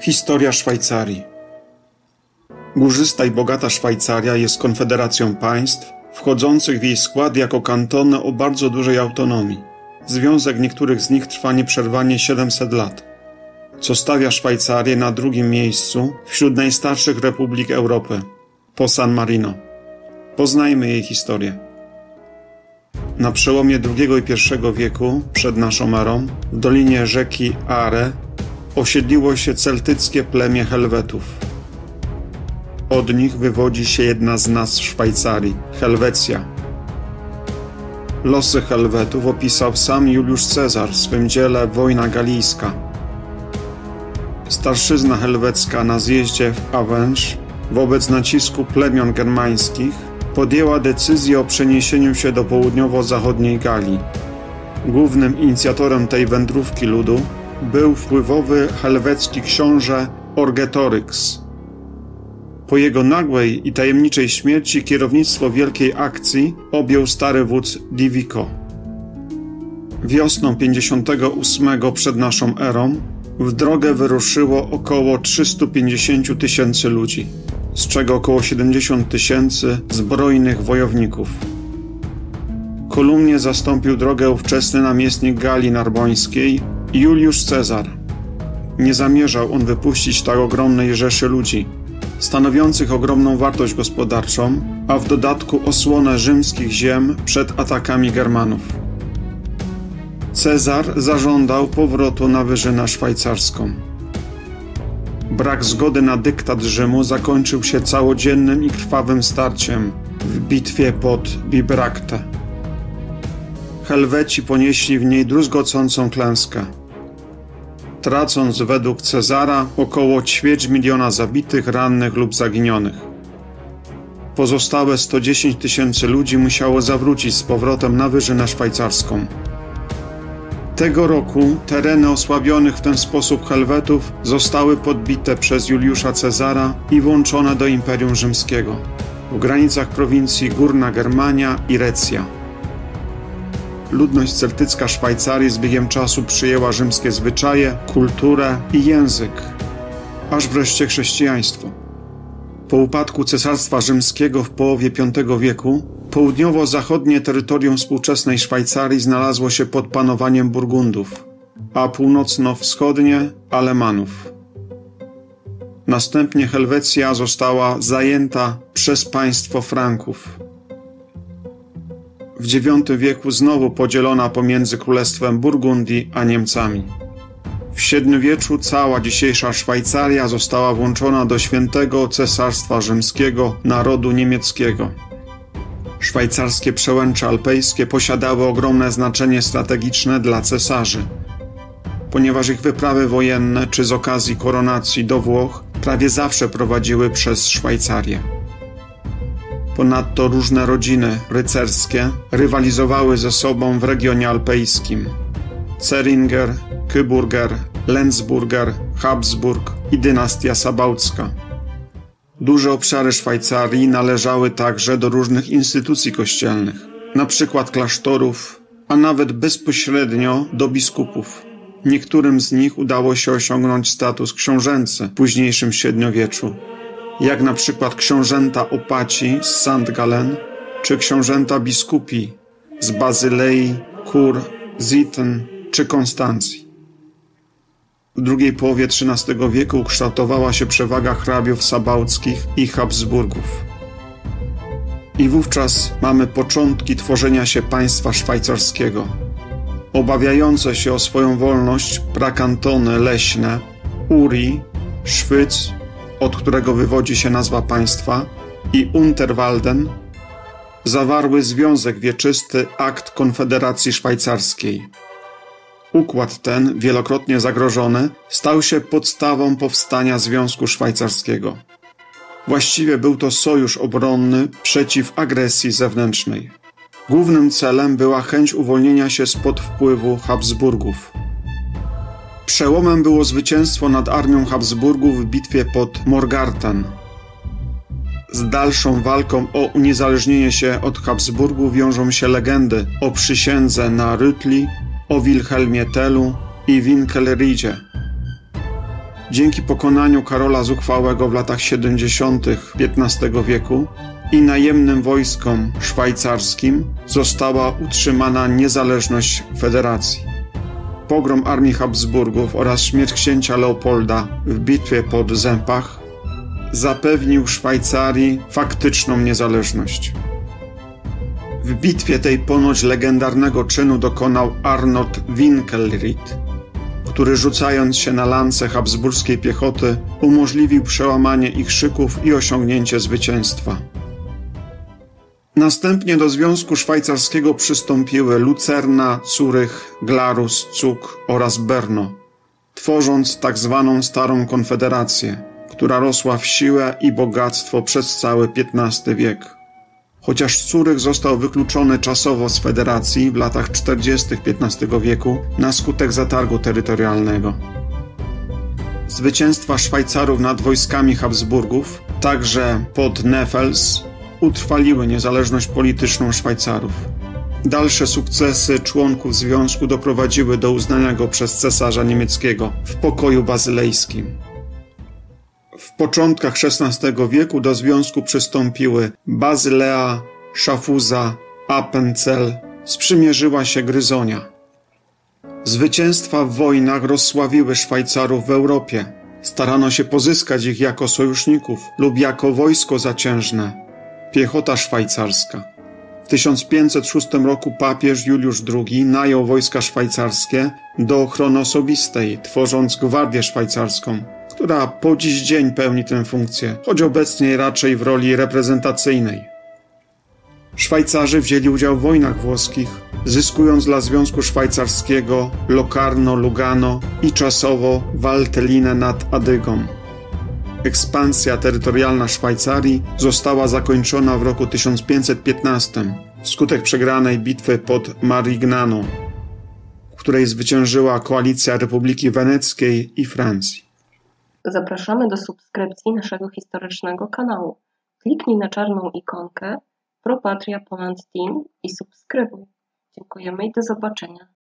Historia Szwajcarii. Górzysta i bogata Szwajcaria jest konfederacją państw, wchodzących w jej skład jako kantony o bardzo dużej autonomii. Związek niektórych z nich trwa nieprzerwanie 700 lat, co stawia Szwajcarię na drugim miejscu wśród najstarszych republik Europy, po San Marino. Poznajmy jej historię. Na przełomie II i I wieku przed naszą erą w dolinie rzeki Are osiedliło się celtyckie plemię Helwetów. Od nich wywodzi się jedna z nazw Szwajcarii – Helwecja. Losy Helwetów opisał sam Juliusz Cezar w swym dziele Wojna Galijska. Starszyzna helwecka na zjeździe w Avenches wobec nacisku plemion germańskich podjęła decyzję o przeniesieniu się do południowo-zachodniej Galii. Głównym inicjatorem tej wędrówki ludu był wpływowy helwecki książę Orgetorix. Po jego nagłej i tajemniczej śmierci kierownictwo wielkiej akcji objął stary wódz Divico. Wiosną 58 przed naszą erą w drogę wyruszyło około 350 000 ludzi, z czego około 70 000 zbrojnych wojowników. Kolumnie zastąpił drogę ówczesny namiestnik Galii Narbońskiej Juliusz Cezar. Nie zamierzał on wypuścić tak ogromnej rzeszy ludzi, stanowiących ogromną wartość gospodarczą, a w dodatku osłonę rzymskich ziem przed atakami Germanów. Cezar zażądał powrotu na Wyżynę Szwajcarską. Brak zgody na dyktat Rzymu zakończył się całodziennym i krwawym starciem w bitwie pod Bibracte. Helweci ponieśli w niej druzgocącą klęskę, tracąc według Cezara około 250 000 zabitych, rannych lub zaginionych. Pozostałe 110 000 ludzi musiało zawrócić z powrotem na Wyżynę Szwajcarską. Tego roku tereny osłabionych w ten sposób Helwetów zostały podbite przez Juliusza Cezara i włączone do Imperium Rzymskiego w granicach prowincji Górna Germania i Recja. Ludność celtycka Szwajcarii z biegiem czasu przyjęła rzymskie zwyczaje, kulturę i język, aż wreszcie chrześcijaństwo. Po upadku Cesarstwa Rzymskiego w połowie V wieku południowo-zachodnie terytorium współczesnej Szwajcarii znalazło się pod panowaniem Burgundów, a północno-wschodnie Alemanów. Następnie Helwecja została zajęta przez państwo Franków. W IX wieku znowu podzielona pomiędzy Królestwem Burgundii a Niemcami. W średniowieczu cała dzisiejsza Szwajcaria została włączona do Świętego Cesarstwa Rzymskiego Narodu Niemieckiego. Szwajcarskie przełęcze alpejskie posiadały ogromne znaczenie strategiczne dla cesarzy, ponieważ ich wyprawy wojenne czy z okazji koronacji do Włoch prawie zawsze prowadziły przez Szwajcarię. Ponadto różne rodziny rycerskie rywalizowały ze sobą w regionie alpejskim. Zähringer, Kyburger, Lenzburger, Habsburg i dynastia Sabałcka. Duże obszary Szwajcarii należały także do różnych instytucji kościelnych, np. klasztorów, a nawet bezpośrednio do biskupów. Niektórym z nich udało się osiągnąć status książęcy w późniejszym średniowieczu, jak na przykład książęta Opaci z St. Gallen, czy książęta biskupi z Bazylei, Chur, Zitten czy Konstancji. W drugiej połowie XIII wieku ukształtowała się przewaga hrabiów sabałckich i Habsburgów. I wówczas mamy początki tworzenia się państwa szwajcarskiego. Obawiające się o swoją wolność prakantony leśne Uri, Schwyz, od którego wywodzi się nazwa państwa, i Unterwalden zawarły związek wieczysty Akt Konfederacji Szwajcarskiej. Układ ten, wielokrotnie zagrożony, stał się podstawą powstania Związku Szwajcarskiego. Właściwie był to sojusz obronny przeciw agresji zewnętrznej. Głównym celem była chęć uwolnienia się spod wpływu Habsburgów. Przełomem było zwycięstwo nad armią Habsburgów w bitwie pod Morgarten. Z dalszą walką o uniezależnienie się od Habsburgów wiążą się legendy o przysiędze na Rütli, o Wilhelmie Tellu i Winkelriedzie. Dzięki pokonaniu Karola Zuchwałego w latach 70. XV wieku i najemnym wojskom szwajcarskim została utrzymana niezależność federacji. Pogrom armii Habsburgów oraz śmierć księcia Leopolda w bitwie pod Sempach zapewnił Szwajcarii faktyczną niezależność. W bitwie tej ponoć legendarnego czynu dokonał Arnold Winkelried, który rzucając się na lance habsburskiej piechoty umożliwił przełamanie ich szyków i osiągnięcie zwycięstwa. Następnie do Związku Szwajcarskiego przystąpiły Lucerna, Zurych, Glarus, Zug oraz Brno, tworząc tzw. Starą Konfederację, która rosła w siłę i bogactwo przez cały XV wiek. Chociaż Zurych został wykluczony czasowo z federacji w latach 40. XV wieku na skutek zatargu terytorialnego. Zwycięstwa Szwajcarów nad wojskami Habsburgów, także pod Neffels, utrwaliły niezależność polityczną Szwajcarów. Dalsze sukcesy członków związku doprowadziły do uznania go przez cesarza niemieckiego w pokoju bazylejskim. W początkach XVI wieku do związku przystąpiły Bazylea, Schaffhausen, Appenzell, sprzymierzyła się Gryzonia. Zwycięstwa w wojnach rozsławiły Szwajcarów w Europie. Starano się pozyskać ich jako sojuszników lub jako wojsko zaciężne. Piechota szwajcarska. W 1506 roku papież Juliusz II najął wojska szwajcarskie do ochrony osobistej, tworząc Gwardię Szwajcarską, która po dziś dzień pełni tę funkcję, choć obecnie raczej w roli reprezentacyjnej. Szwajcarzy wzięli udział w wojnach włoskich, zyskując dla Związku Szwajcarskiego Locarno, Lugano i czasowo Valtellinę nad Adygą. Ekspansja terytorialna Szwajcarii została zakończona w roku 1515 wskutek przegranej bitwy pod Marignano, w której zwyciężyła koalicja Republiki Weneckiej i Francji. Zapraszamy do subskrypcji naszego historycznego kanału. Kliknij na czarną ikonkę Pro Patria Poland Team i subskrybuj. Dziękujemy i do zobaczenia.